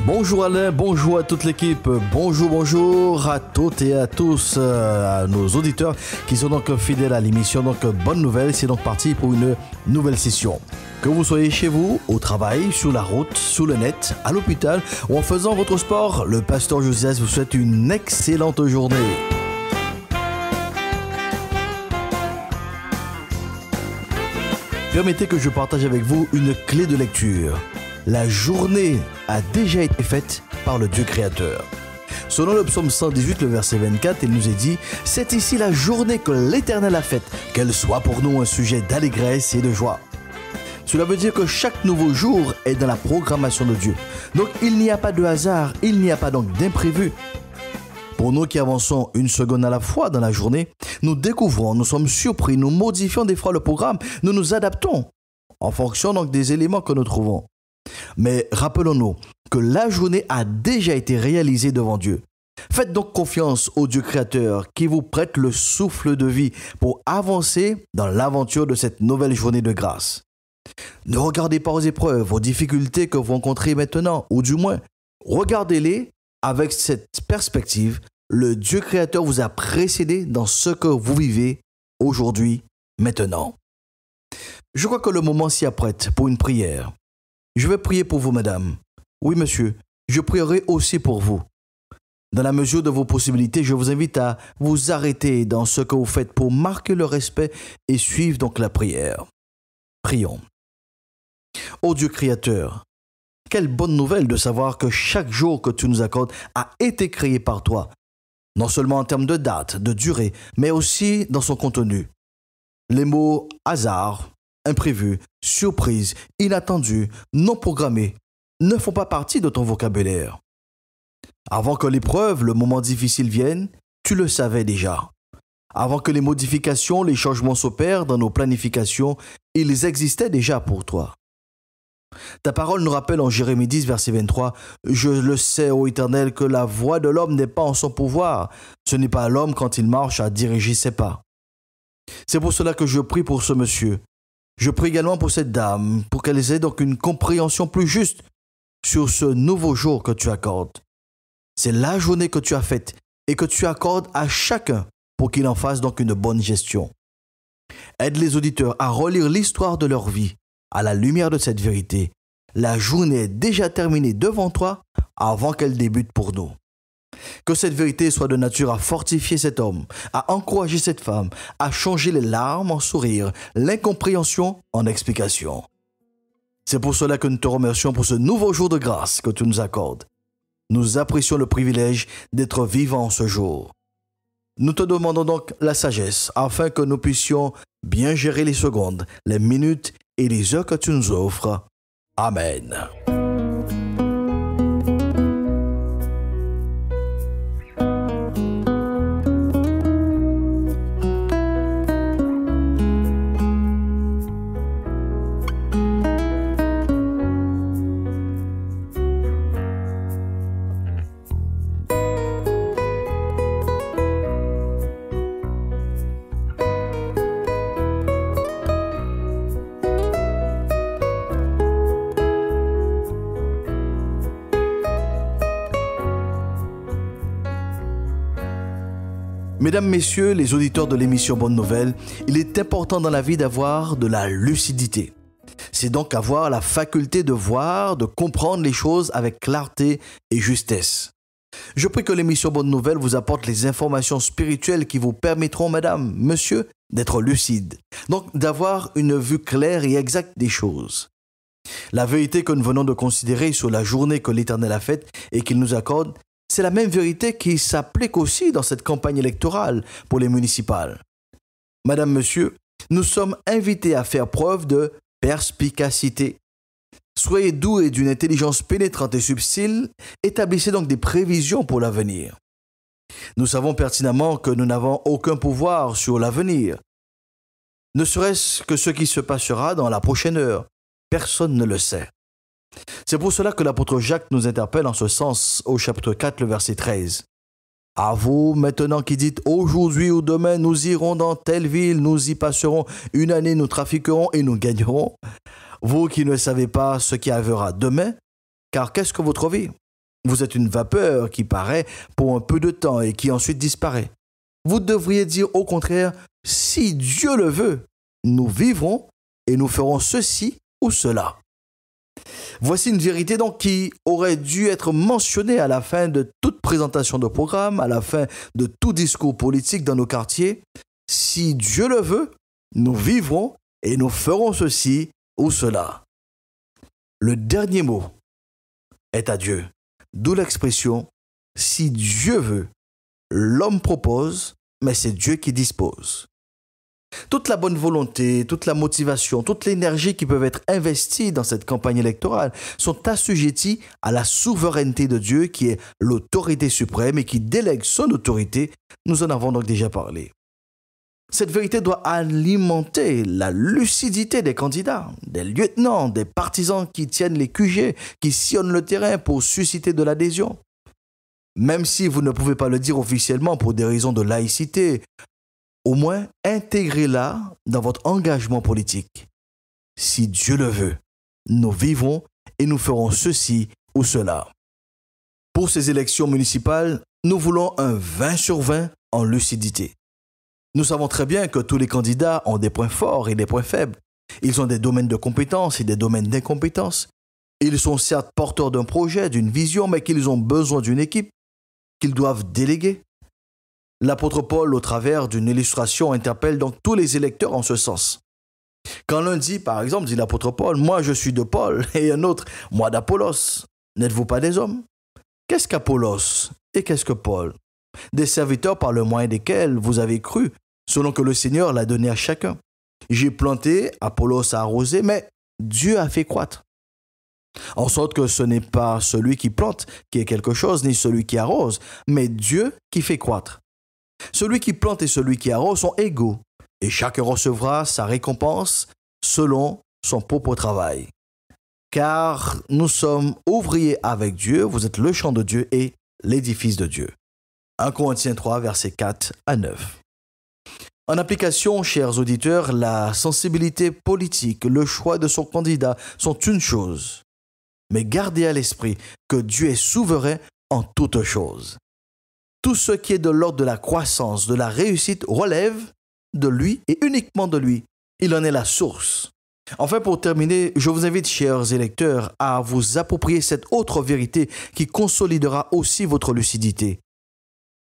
Bonjour Alain, bonjour à toute l'équipe, bonjour à toutes et à tous, à nos auditeurs qui sont donc fidèles à l'émission. Donc bonne nouvelle, c'est donc parti pour une nouvelle session. Que vous soyez chez vous, au travail, sur la route, sur le net, à l'hôpital ou en faisant votre sport, le pasteur Josias vous souhaite une excellente journée. Permettez que je partage avec vous une clé de lecture. La journée a déjà été faite par le Dieu créateur. Selon le psaume 118, le verset 24, il nous est dit « C'est ici la journée que l'Éternel a faite, qu'elle soit pour nous un sujet d'allégresse et de joie. » Cela veut dire que chaque nouveau jour est dans la programmation de Dieu. Donc il n'y a pas de hasard, il n'y a pas donc d'imprévu. Pour nous qui avançons une seconde à la fois dans la journée, nous découvrons, nous sommes surpris, nous modifions des fois le programme, nous nous adaptons en fonction donc des éléments que nous trouvons. Mais rappelons-nous que la journée a déjà été réalisée devant Dieu. Faites donc confiance au Dieu créateur qui vous prête le souffle de vie pour avancer dans l'aventure de cette nouvelle journée de grâce. Ne regardez pas aux épreuves, aux difficultés que vous rencontrez maintenant, ou du moins, regardez-les avec cette perspective. Le Dieu créateur vous a précédé dans ce que vous vivez aujourd'hui, maintenant. Je crois que le moment s'y apprête pour une prière. Je vais prier pour vous, madame. Oui, monsieur, je prierai aussi pour vous. Dans la mesure de vos possibilités, je vous invite à vous arrêter dans ce que vous faites pour marquer le respect et suivre donc la prière. Prions. Ô Dieu créateur, quelle bonne nouvelle de savoir que chaque jour que tu nous accordes a été créé par toi, non seulement en termes de date, de durée, mais aussi dans son contenu. Les mots hasard, imprévu, surprise, inattendu, non programmé ne font pas partie de ton vocabulaire. Avant que l'épreuve, le moment difficile vienne, tu le savais déjà. Avant que les modifications, les changements s'opèrent dans nos planifications, ils existaient déjà pour toi. Ta parole nous rappelle en Jérémie 10, verset 23, « Je le sais, ô Éternel, que la voix de l'homme n'est pas en son pouvoir. Ce n'est pas à l'homme quand il marche à diriger ses pas. » C'est pour cela que je prie pour ce monsieur. Je prie également pour cette dame, pour qu'elles aient donc une compréhension plus juste sur ce nouveau jour que tu accordes. C'est la journée que tu as faite et que tu accordes à chacun pour qu'il en fasse donc une bonne gestion. Aide les auditeurs à relire l'histoire de leur vie à la lumière de cette vérité. La journée est déjà terminée devant toi avant qu'elle débute pour nous. Que cette vérité soit de nature à fortifier cet homme, à encourager cette femme, à changer les larmes en sourires, l'incompréhension en explication. C'est pour cela que nous te remercions pour ce nouveau jour de grâce que tu nous accordes. Nous apprécions le privilège d'être vivants ce jour. Nous te demandons donc la sagesse afin que nous puissions bien gérer les secondes, les minutes et les heures que tu nous offres. Amen. Mesdames, Messieurs, les auditeurs de l'émission Bonne Nouvelle, il est important dans la vie d'avoir de la lucidité. C'est donc avoir la faculté de voir, de comprendre les choses avec clarté et justesse. Je prie que l'émission Bonne Nouvelle vous apporte les informations spirituelles qui vous permettront, madame, monsieur, d'être lucide. Donc d'avoir une vue claire et exacte des choses. La vérité que nous venons de considérer sur la journée que l'Éternel a faite et qu'il nous accorde, c'est la même vérité qui s'applique aussi dans cette campagne électorale pour les municipales. Madame, monsieur, nous sommes invités à faire preuve de perspicacité. Soyez doux et d'une intelligence pénétrante et subtile, établissez donc des prévisions pour l'avenir. Nous savons pertinemment que nous n'avons aucun pouvoir sur l'avenir. Ne serait-ce que ce qui se passera dans la prochaine heure. Personne ne le sait. C'est pour cela que l'apôtre Jacques nous interpelle en ce sens au chapitre 4, le verset 13. À vous, maintenant qui dites aujourd'hui ou demain, nous irons dans telle ville, nous y passerons une année, nous trafiquerons et nous gagnerons. Vous qui ne savez pas ce qui arrivera demain, car qu'est-ce que votre vie? Vous êtes une vapeur qui paraît pour un peu de temps et qui ensuite disparaît. Vous devriez dire au contraire, si Dieu le veut, nous vivrons et nous ferons ceci ou cela. Voici une vérité donc qui aurait dû être mentionnée à la fin de toute présentation de programme, à la fin de tout discours politique dans nos quartiers. Si Dieu le veut, nous vivrons et nous ferons ceci ou cela. Le dernier mot est à Dieu. D'où l'expression « si Dieu veut, l'homme propose, mais c'est Dieu qui dispose ». Toute la bonne volonté, toute la motivation, toute l'énergie qui peuvent être investies dans cette campagne électorale sont assujetties à la souveraineté de Dieu qui est l'autorité suprême et qui délègue son autorité. Nous en avons donc déjà parlé. Cette vérité doit alimenter la lucidité des candidats, des lieutenants, des partisans qui tiennent les QG, qui sillonnent le terrain pour susciter de l'adhésion. Même si vous ne pouvez pas le dire officiellement pour des raisons de laïcité, au moins intégrez-la dans votre engagement politique. Si Dieu le veut, nous vivrons et nous ferons ceci ou cela. Pour ces élections municipales, nous voulons un 20 sur 20 en lucidité. Nous savons très bien que tous les candidats ont des points forts et des points faibles. Ils ont des domaines de compétences et des domaines d'incompétence. Ils sont certes porteurs d'un projet, d'une vision, mais qu'ils ont besoin d'une équipe qu'ils doivent déléguer. L'apôtre Paul, au travers d'une illustration, interpelle donc tous les électeurs en ce sens. Quand l'un dit, par exemple, dit l'apôtre Paul, « Moi je suis de Paul » et un autre, « Moi d'Apollos », n'êtes-vous pas des hommes? Qu'est-ce qu'Apollos et qu'est-ce que Paul? Des serviteurs par le moyen desquels vous avez cru, selon que le Seigneur l'a donné à chacun. J'ai planté, Apollos a arrosé, mais Dieu a fait croître. En sorte que ce n'est pas celui qui plante qui est quelque chose, ni celui qui arrose, mais Dieu qui fait croître. Celui qui plante et celui qui arrose sont égaux, et chacun recevra sa récompense selon son propre travail. Car nous sommes ouvriers avec Dieu, vous êtes le champ de Dieu et l'édifice de Dieu. 1 Corinthiens 3, versets 4 à 9. En application, chers auditeurs, la sensibilité politique, le choix de son candidat sont une chose. Mais gardez à l'esprit que Dieu est souverain en toutes choses. Tout ce qui est de l'ordre de la croissance, de la réussite, relève de lui et uniquement de lui. Il en est la source. Enfin, pour terminer, je vous invite, chers électeurs, à vous approprier cette autre vérité qui consolidera aussi votre lucidité.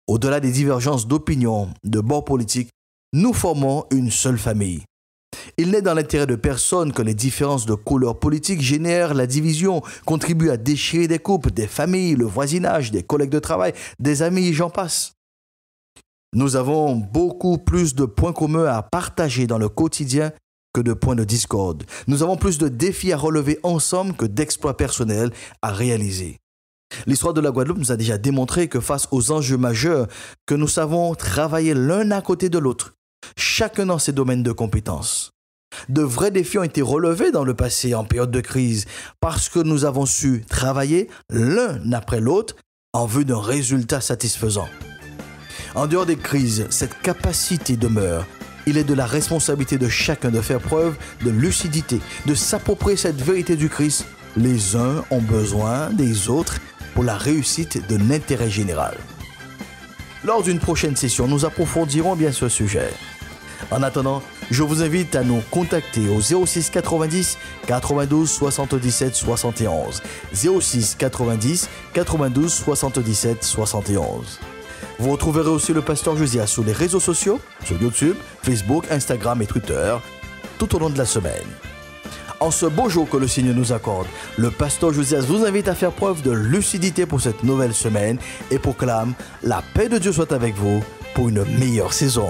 Au-delà des divergences d'opinion, de bords politiques, nous formons une seule famille. Il n'est dans l'intérêt de personne que les différences de couleur politique génèrent la division, contribuent à déchirer des couples, des familles, le voisinage, des collègues de travail, des amis, j'en passe. Nous avons beaucoup plus de points communs à partager dans le quotidien que de points de discorde. Nous avons plus de défis à relever ensemble que d'exploits personnels à réaliser. L'histoire de la Guadeloupe nous a déjà démontré que face aux enjeux majeurs, que nous savons travailler l'un à côté de l'autre, chacun dans ses domaines de compétences. De vrais défis ont été relevés dans le passé en période de crise parce que nous avons su travailler l'un après l'autre en vue d'un résultat satisfaisant. En dehors des crises, cette capacité demeure. Il est de la responsabilité de chacun de faire preuve de lucidité, de s'approprier cette vérité du Christ. Les uns ont besoin des autres pour la réussite de l'intérêt général. Lors d'une prochaine session, nous approfondirons bien ce sujet. En attendant, je vous invite à nous contacter au 06 90 92 77 71. 06 90 92 77 71. Vous retrouverez aussi le pasteur Josias sur les réseaux sociaux, sur YouTube, Facebook, Instagram et Twitter, tout au long de la semaine. En ce beau jour que le Seigneur nous accorde, le pasteur Josias vous invite à faire preuve de lucidité pour cette nouvelle semaine et proclame « La paix de Dieu soit avec vous pour une meilleure saison ».